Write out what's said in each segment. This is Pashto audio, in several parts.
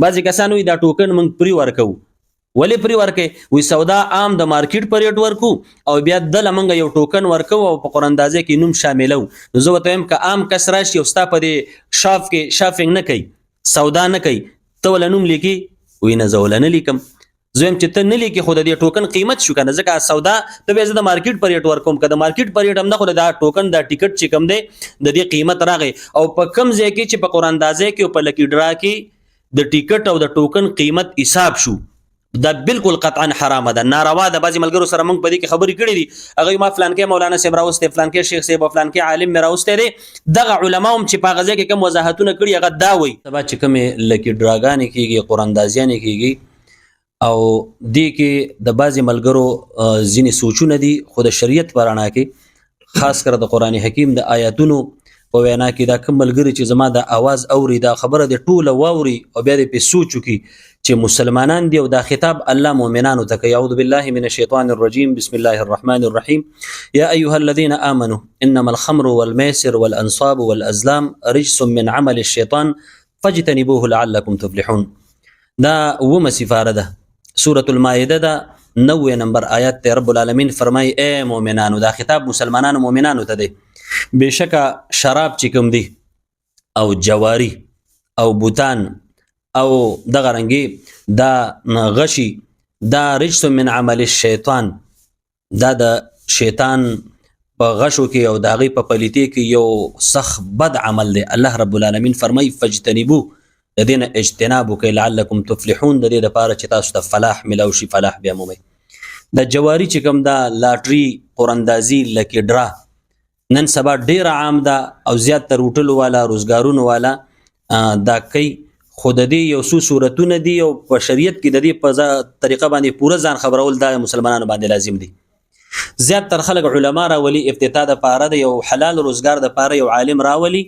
بعضې کسان وایي دا ټوکن موږ پرې ورکوو. ولې پرې ورکوي؟ وایي سودا عام د مارکیټ په ریټ ورکو او بیا دله موږ یو ټوکن ورکوو او په قراندازۍ کې نوم شاملو. نو زه ورته وایم که عام کس راشي او ستا په دې شاپ کې شاپینګ نه کوي، سودا نه کوي، ته وله نوم لیکي؟ وایي نه، زه وله نه لیکم. زه وایم چې ته نه لیکې خو د دې ټوکن قیمت شو که نه، ځکه سودا ته بیا زه د مارکیټ په ریټ ورکوم، که د مارکیټ په ریټ هم نه خو دا ټوکن دا ټیکټ چې کوم دی د دې قیمت راغی او په کم ځای کې چې په قراندازۍ کې او په لکی ډرا کې د ټیکټ او د ټوکن قیمت حساب شو، دا بالکل قطعا حرامه ده، ناروا ده. بعضې ملګرو سره موږ په دې کې خبرې کړې دي، هغوی ما فلانکې مولانا صاحب راوستی، فلانکې شیخ صاحب او فلانکې عالم مې راوستی دی. دغه علما هم چې په هغه ځای کې کوم وضاحتونه کړي هغه دا وایي سبا چې کومې لکي ډراګانې کېږي، قراندازیانې کېږي او دې کې د بعضې ملګرو ځینې سوچونه دي، خو د شریعت په رڼا کې خاص کر د قرآن حکیم د آیاتونو په وینا کې دا کوم ملګري چې زما د आवाज اوري دا خبره د ټوله واوري او بیا دې په سوچ وکړي چې مسلمانان دي او دا خطاب الله مؤمنانو ته کوي. اعوذ بالله من الشیطان الرجیم، بسم الله الرحمن الرحیم. یا ایها الذین آمنوا انما الخمر والمیسر والانصاب والازلام رجس من عمل الشیطان فاجتنبوه لعلکم تفلحون. دا اومه سفاره ده، سورة المائده ده 90 نمبر آیات ته رب العالمین فرمای اے مؤمنانو، دا خطاب مسلمانانو مؤمنانو ته دی. بشکه شراب چې کوم دی او جواری او بوتان او دغه رنګي دا غشي دا رجس من عمل الشیطان، دا د شیطان په غشو کې او د هغې په پلیتې کې یو سخت بد عمل دی. الله رب العالمین فرمای فاجتنبو، د دې نه اجتناب وکړئ لعلکم تفلحون، د دې دپاره چې تاسو ته فلاح ملو شي. فلاح بیا مومئ. د جواری چې کوم دا لاټري قراندازي لکي ډرا نن سبا ډیر عام ده او زیات تر هوټلو والا روزګارونو والا دا کوي، خو د دې یو څو صورتونه دي او په شریعت کې د دې په طریقه باندې پوره ځان خبرول دا مسلمانانو باندې لازم دي. زیات تر خلک علما راولي افتتاح د پاره د یو حلال روزګار د پاره یو عالم راولي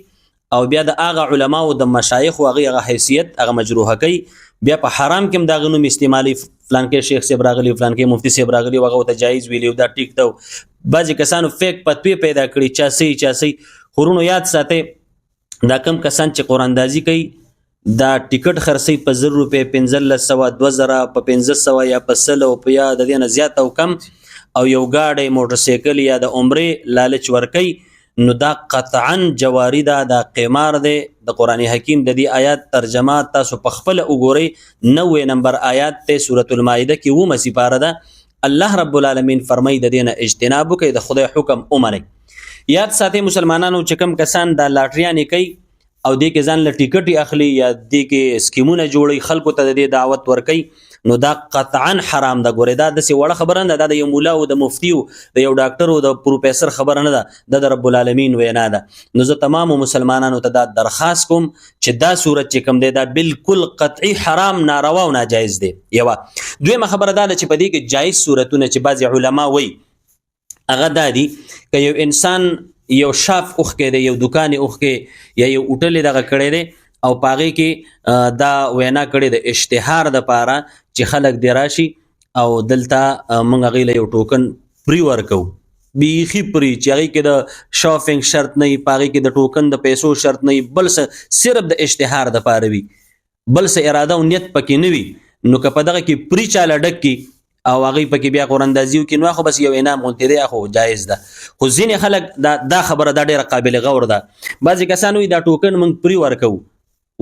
او بیا د هغه علما او د مشایخ او هغه حیثیت هغه مجروحه کوي، بیا په حرام کې هم دا غنوم استعمالي، فلانکې شیخ صاحب راغلی، فلانکې مفتی صاحب راغلی، هغه ته جایز ویلی دا ټیک ته. بعضې کسانو فیک فتوی پیدا کړي، چا صحیح چا صحیح. خورونو یاد ساتئ دا کم کسان چې قراندازي کوي دا ټیکټ خرڅوي په 1000 روپۍ، 1500، 2000، په 1500 یا په 100 او په یا د دې نه زیات او کم او یو ګاډی موټرسایکل یا د عمرې لالچ ورکوي، نو دا قطعا جواری ده، دا قمار دی. د قرآن حکیم د دې آیات ترجمه تاسو په خپله وګورئ، 90 نمبر آیات ته سورة المائده کې 9 سپاره ده. الله رب العالمین فرمای د دې نه اجتناب وکړئ، د خدای حکم ومنئ. یاد ساتئ مسلمانانو چې کوم کسان دا لاټریانې کوي او دې کې ځان له ټیکټ اخلي یا دې کې سکیمونه جوړي خلکو ته د دې دعوت ورکوي، نو دا قطعا حرام ده. ګورئ دا داسې وړه خبره نه ده، دا د یو مولا او د مفتی او د یو ډاکټر او د پروفیسر خبره نه ده، دا د رب العالمین وینا ده. نو زه تمامو مسلمانانو ته دا درخواست کوم چې دا صورت چې کوم دی دا بالکل قطعي حرام، ناروا او ناجایز دی. یوه دویمه خبره دا ده چې په دې کې جایز صورتونه چې بعضې علما وایي هغه دا دي که یو انسان یو شاپ اوښکی دی، یو دکان اوښکی یا یو هوټل دغه کړی دی او په هغې کې دا وینا کړې د اشتهار دپاره چې خلک دې راشي او دلته موږ هغې له یو ټوکن پرې ورکوو، بیخي پرې چې هغې کې د شاپینګ شرط نه وي، په هغې کې د ټوکن د پیسو شرط نه وي، بل څه صرف د اشتهار دپاره وي، بل څه اراده او نیت پکې نه وي. نو که په دغه کې پرې چاله ډک کړي او هغې پکې بیا قراندازي وکړي نو خو بس یو انعام غوندې دی، خو جایز ده. خو ځینې خلک دا خبره دا ډېره قابل غور ده. بعضې کسان وایي دا ټوکن موږ پرې ورکوو.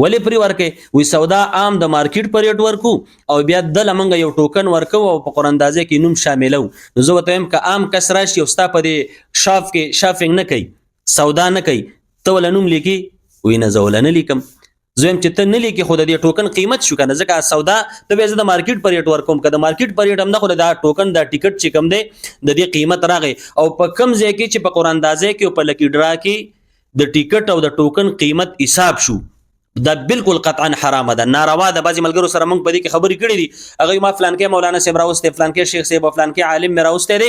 ولې پرې ورکوي؟ وایي سودا عام د مارکیټ په ریټ ورکو او بیا دله موږ یو ټوکن ورکوو او په قراندازۍ کې نوم شاملو. نو زه ورته وایم که عام کس راشي او ستا په دې شاپ کې شاپینګ نه کوي، سودا نه کوي، ته وله نوم لیکي؟ وایي نه، زه وله نه لیکم. زه وایم چې ته نه لیکې خو د دې ټوکن قیمت شو که نه، ځکه سودا ته بیا زه د مارکیټ په ریټ ورکوم، که د مارکیټ په ریټ هم نه خو دا ټوکن دا ټیکټ چې کوم دی د دې قیمت راغی او په کم ځای کې چې په قراندازۍ کې او په لکی ډرا کې د ټیکټ او د ټوکن قیمت حساب شو، دا بالکل قطعا حرامه ده، ناروا ده. بعضې ملګرو سره موږ په دې کې خبرې کړې دي، هغوی ما فلانکې مولانا صاحب راوستی، فلانکې شیخ صاحب او فلانکې عالم مې راوستی دی.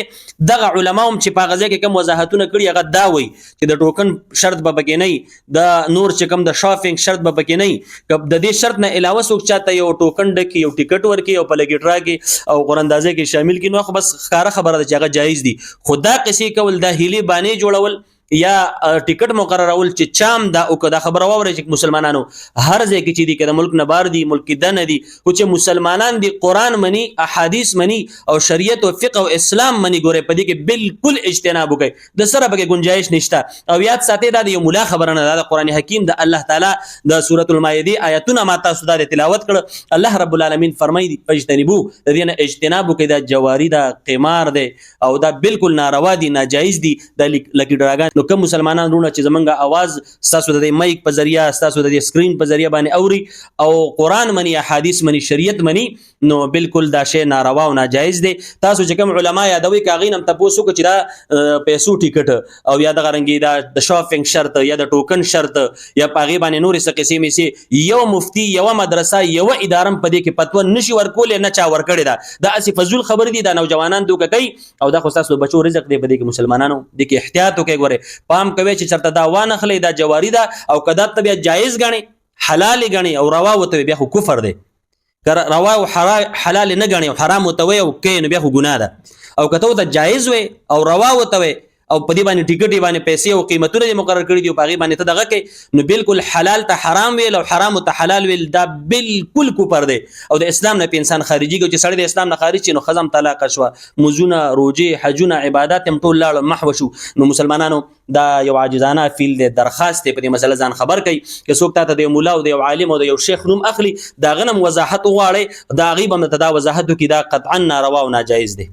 دغه علما هم چې په هغه ځای کې کوم وضاحتونه کړي هغه دا وایي چې د ټوکن شرط به پکې نه وي، د نور چې کوم د شاپینګ شرط به پکې نه وي. که د دې شرط نه علاوه څوک چاته یو ټوکن ډکي، یو ټیکټ ورکړي او په لګي ډرا کې او قراندازۍ کې شامل کړي نو خو بس ښکاره خبره ده چې هغه جایز دي. خو دا قصې کول، دا هیلې بانې جوړول یا ټیکټ مقررول چې چام دا او دا خبره واوري چې مسلمانانو هر ځای کې چې دي کده ملک نه بار دي ملک دنه دي او چې مسلمانان دي قران مني احادیث مني او شریعت او فقه او اسلام مني ګوره په دې کې بالکل اجتناب وکي د سره به گنجائش نشته او یاد ساتي دا یو مولا خبره نه ده قران حکیم د الله تعالی د سوره المائده آیتونه ما تاسو دا تلاوت کړ الله رب العالمین فرمایي اجتنبو د دې نه اجتناب وکي دا جواری دا قمار ده او دا بالکل ناروا دي ناجایز دي د لکی ډراګان نو کوم مسلمانان رونه چې زمونږ आवाज تاسو د مایک په ذریعہ تاسو د سکرین په ذریعہ باندې اوري او قران منی احادیث منی شریعت منی نو بالکل دا شی ناروا او ناجایز دی تاسو چې کوم علما یادوي کاغینم تاسو کو چې دا پیسو ټیکټ او یا د غرنګي دا د شاپینګ شرط یا د ټوکن شرط یا پاغي باندې نور څه قسمه سي یو مفتی یو مدرسه یو ادارم په دې کې پتو نشي ورکول نه چا ورکړي دا اسی فزول خبر دي دا نوجوانان دوک کوي او دا خو تاسو بچو رزق دی په دې کې مسلمانانو د کې احتیاط وکړئ ګوره پام کوي چې چرته دا وانه خلې دا جواری دا او کدا ته بیا جایز غني حلال غني او روا وته بیا خو کفر دی کر روا او حلال نه غني او حرام وته وي او کین بیا خو ګناه ده او کته ته جایز وي او روا وته وي او په دې باندې ټیکټي باندې پیسې او قیمتونه مقرر کړی دي او پاغي باندې ته دغه کې نو بالکل حلال ته حرام ویل او حرام ته حلال ویل دا بالکل کوپر دی او د اسلام نه په انسان خارجي چې سړی د اسلام نه خارج شي نو خزم طلاق شو مزونه روزه حجونه عبادت هم ټول لاړ محو شو نو مسلمانانو دا یو عاجزانه فیل د درخواست په دې مسله ځان خبر کړي چې څوک ته د مولا او د یو عالم او د یو شیخ نوم اخلي دا غنم وضاحت غواړي دا غیبه متدا وضاحت کی دا قطعا ناروا او ناجایز دی